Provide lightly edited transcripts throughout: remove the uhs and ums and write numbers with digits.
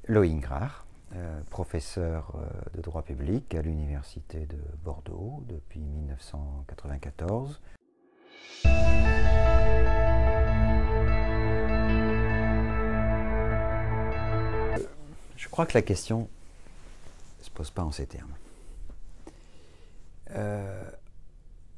Loïc Ingrard, professeur de droit public à l'Université de Bordeaux depuis 1994. Je crois que la question ne se pose pas en ces termes.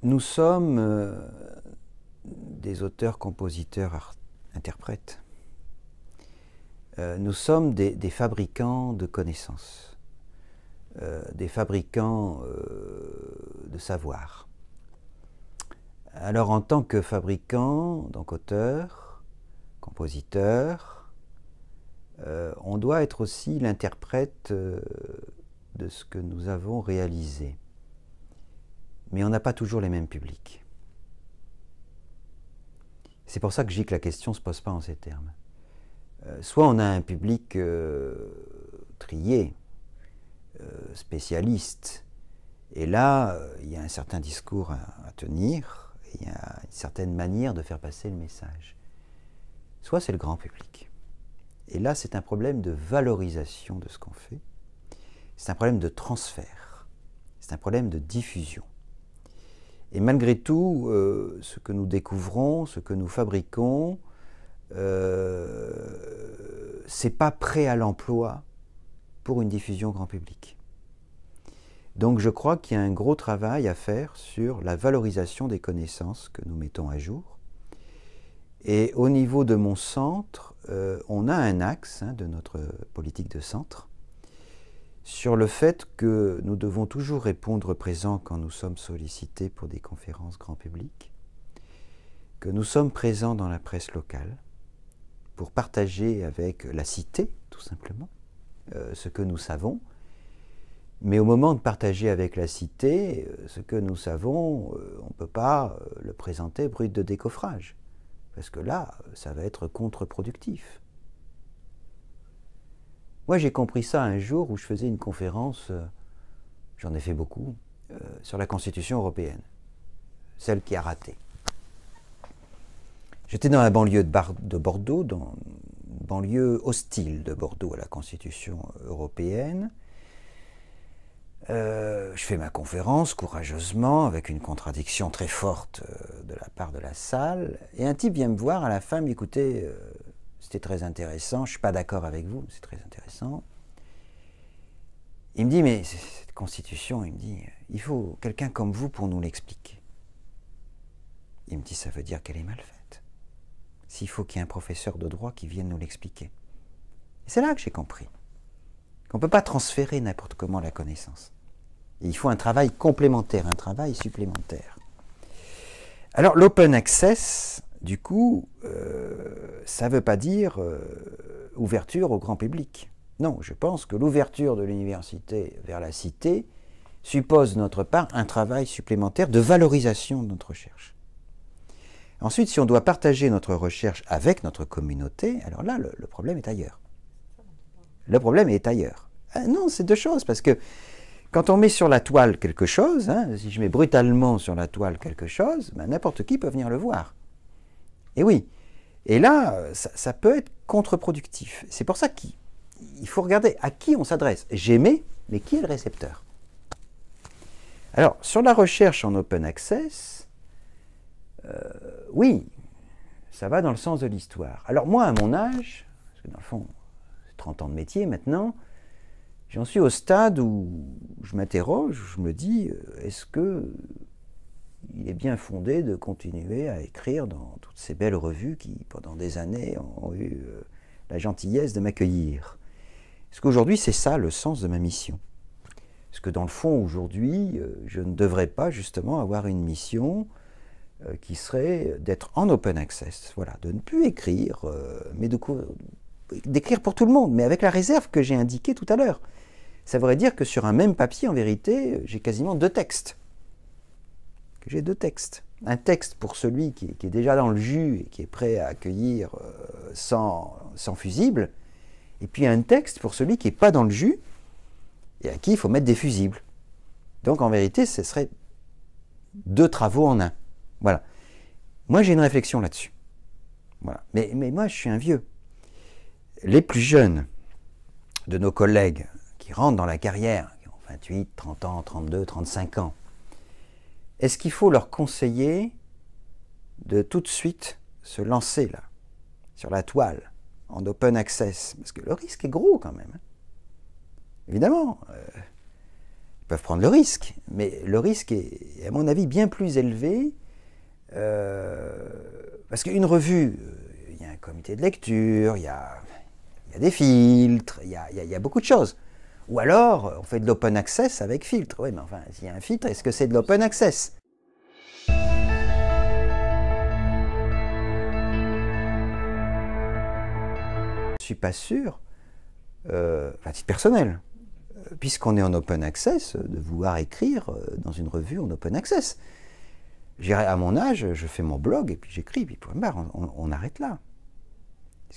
Nous sommes des auteurs, compositeurs, interprètes. Nous sommes des fabricants de connaissances, des fabricants de savoir. Alors en tant que fabricant, donc auteur, compositeur, on doit être aussi l'interprète de ce que nous avons réalisé. Mais on n'a pas toujours les mêmes publics. C'est pour ça que je dis que la question ne se pose pas en ces termes. Soit on a un public trié, spécialiste, et là, il y a un certain discours à tenir, il y a une certaine manière de faire passer le message. Soit c'est le grand public. Et là, c'est un problème de valorisation de ce qu'on fait, c'est un problème de transfert, c'est un problème de diffusion. Et malgré tout, ce que nous découvrons, ce que nous fabriquons, c'est pas prêt à l'emploi pour une diffusion grand public. Donc je crois qu'il y a un gros travail à faire sur la valorisation des connaissances que nous mettons à jour. Et au niveau de mon centre, on a un axe de notre politique de centre sur le fait que nous devons toujours répondre présent quand nous sommes sollicités pour des conférences grand public, que nous sommes présents dans la presse locale pour partager avec la cité, tout simplement, ce que nous savons. Mais au moment de partager avec la cité, ce que nous savons, on ne peut pas le présenter brut de décoffrage, parce que là, ça va être contre-productif. Moi, j'ai compris ça un jour où je faisais une conférence, j'en ai fait beaucoup, sur la Constitution européenne, celle qui a raté. J'étais dans la banlieue de Bordeaux, dans une banlieue hostile de Bordeaux à la Constitution européenne. Je fais ma conférence courageusement, avec une contradiction très forte de la part de la salle, et un type vient me voir à la fin, me dit, écoutez, c'était très intéressant, je ne suis pas d'accord avec vous, c'est très intéressant. Il me dit, mais cette Constitution, il me dit, il faut quelqu'un comme vous pour nous l'expliquer. Il me dit, ça veut dire qu'elle est mal faite. S'il faut qu'il y ait un professeur de droit qui vienne nous l'expliquer. Et c'est là que j'ai compris qu'on ne peut pas transférer n'importe comment la connaissance. Et il faut un travail complémentaire, un travail supplémentaire. Alors l'open access, du coup, ça ne veut pas dire ouverture au grand public. Non, je pense que l'ouverture de l'université vers la cité suppose de notre part un travail supplémentaire de valorisation de notre recherche. Ensuite, si on doit partager notre recherche avec notre communauté, alors là, le problème est ailleurs. Le problème est ailleurs. Non, c'est deux choses, parce que quand on met sur la toile quelque chose, si je mets brutalement sur la toile quelque chose, n'importe qui peut venir le voir. Et oui. Et là, ça peut être contre-productif. C'est pour ça qu'il faut regarder à qui on s'adresse. J'émets, mais qui est le récepteur? Alors, sur la recherche en open access, oui, ça va dans le sens de l'histoire. Alors moi, à mon âge, parce que dans le fond, c'est 30 ans de métier maintenant, j'en suis au stade où je m'interroge, je me dis, est-ce que il est bien fondé de continuer à écrire dans toutes ces belles revues qui, pendant des années, ont eu la gentillesse de m'accueillir? Est-ce qu'aujourd'hui, c'est ça le sens de ma mission? Est-ce que dans le fond, aujourd'hui, je ne devrais pas justement avoir une mission qui serait d'être en open access, voilà, de ne plus écrire, mais d'écrire pour tout le monde, mais avec la réserve que j'ai indiquée tout à l'heure. Ça voudrait dire que sur un même papier, en vérité, j'ai quasiment deux textes. J'ai deux textes. Un texte pour celui qui est déjà dans le jus et qui est prêt à accueillir sans fusible, et puis un texte pour celui qui n'est pas dans le jus et à qui il faut mettre des fusibles. Donc en vérité, ce serait deux travaux en un. Voilà. Moi, j'ai une réflexion là-dessus. Voilà. Mais moi, je suis un vieux. Les plus jeunes de nos collègues qui rentrent dans la carrière, qui ont 28, 30 ans, 32, 35 ans, est-ce qu'il faut leur conseiller de tout de suite se lancer là, sur la toile, en open access? Parce que le risque est gros quand même. Évidemment, ils peuvent prendre le risque, mais le risque est, à mon avis, bien plus élevé, parce qu'une revue, il y a un comité de lecture, il y a des filtres, il y a beaucoup de choses. Ou alors, on fait de l'open access avec filtre. Oui, mais enfin, s'il y a un filtre, est-ce que c'est de l'open access? Je ne suis pas sûr, à titre personnel, puisqu'on est en open access, de vouloir écrire dans une revue en open access. À mon âge, je fais mon blog et puis j'écris, puis point barre, on arrête là.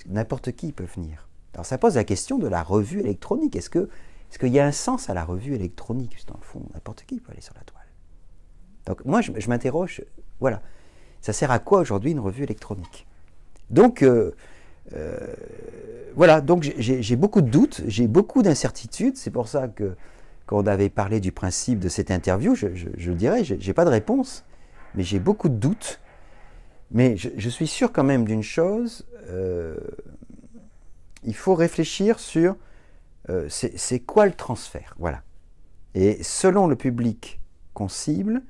N'importe qui peut venir. Alors ça pose la question de la revue électronique. Est-ce qu'il y a un sens à la revue électronique? Dans le fond, n'importe qui peut aller sur la toile. Donc moi, je m'interroge, voilà, ça sert à quoi aujourd'hui une revue électronique? Donc, voilà, donc j'ai beaucoup de doutes, j'ai beaucoup d'incertitudes. C'est pour ça que, quand on avait parlé du principe de cette interview, je le dirais, je n'ai pas de réponse, mais j'ai beaucoup de doutes. Mais je suis sûr quand même d'une chose, il faut réfléchir sur c'est quoi le transfert, voilà. Et selon le public qu'on cible,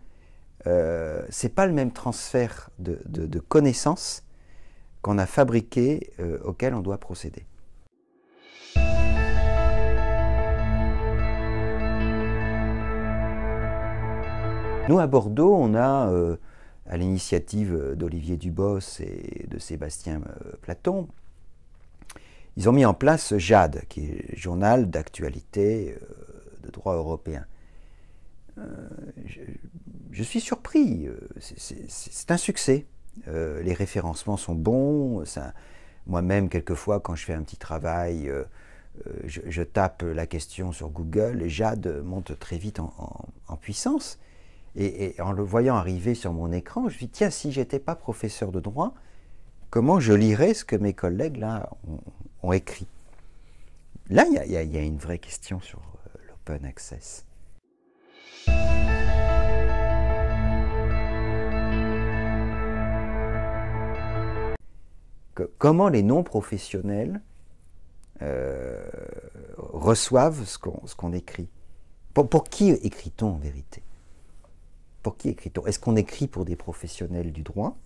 c'est pas le même transfert de connaissances qu'on a fabriqué, auquel on doit procéder. Nous, à Bordeaux, on a, à l'initiative d'Olivier Dubos et de Sébastien Platon, ils ont mis en place JAD, qui est Journal d'actualité de droit européen. Je suis surpris, c'est un succès. Les référencements sont bons. Moi-même, quelquefois, quand je fais un petit travail, je tape la question sur Google et JAD monte très vite en puissance. Et en le voyant arriver sur mon écran, je me dis, tiens, si je n'étais pas professeur de droit, comment je lirais ce que mes collègues là ont écrit? Là, il y a une vraie question sur l'open access. Comment les non-professionnels reçoivent ce qu'on écrit? Pour qui écrit-on en vérité? Pour qui écrit-on? Est-ce qu'on écrit pour des professionnels du droit,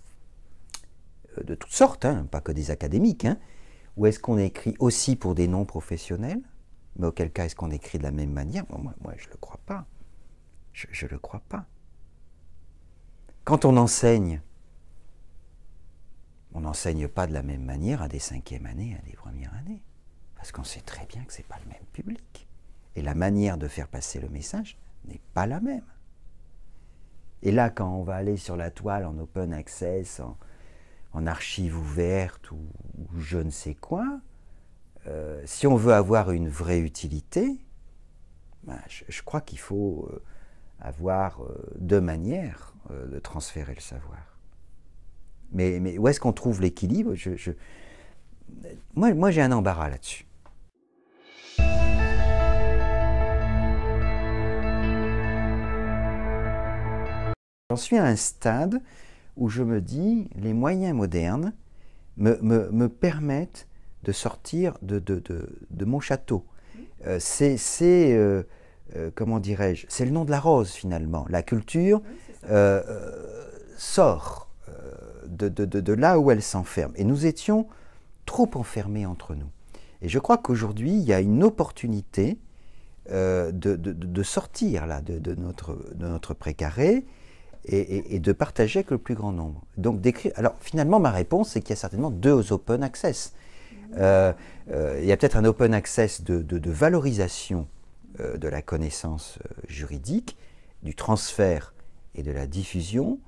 de toutes sortes, hein, pas que des académiques, hein, ou est-ce qu'on écrit aussi pour des non-professionnels? Mais auquel cas, est-ce qu'on écrit de la même manière? Moi, je ne le crois pas. Je ne le crois pas. Quand on n'enseigne pas de la même manière à des 5e années, à des premières années. Parce qu'on sait très bien que ce n'est pas le même public. Et la manière de faire passer le message n'est pas la même. Et là, quand on va aller sur la toile en open access, en archive ouverte ou je ne sais quoi, si on veut avoir une vraie utilité, ben, je crois qu'il faut avoir deux manières de transférer le savoir. Mais où est-ce qu'on trouve l'équilibre? Moi j'ai un embarras là-dessus. J'en suis à un stade où je me dis, les moyens modernes me permettent de sortir de mon château. Comment dirais-je, c'est le nom de la rose finalement. La culture sort de là où elle s'enferme. Et nous étions trop enfermés entre nous. Et je crois qu'aujourd'hui, il y a une opportunité de sortir là, de notre précaré et de partager avec le plus grand nombre. Donc d'écrire. Alors finalement, ma réponse, c'est qu'il y a certainement deux open access. Il y a peut-être un open access de valorisation de la connaissance juridique, du transfert et de la diffusion,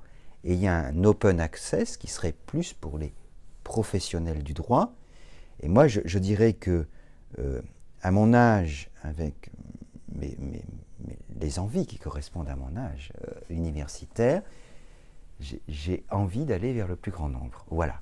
et il y a un open access qui serait plus pour les professionnels du droit. Et moi, je dirais que, à mon âge, avec les envies qui correspondent à mon âge universitaire, j'ai envie d'aller vers le plus grand nombre. Voilà.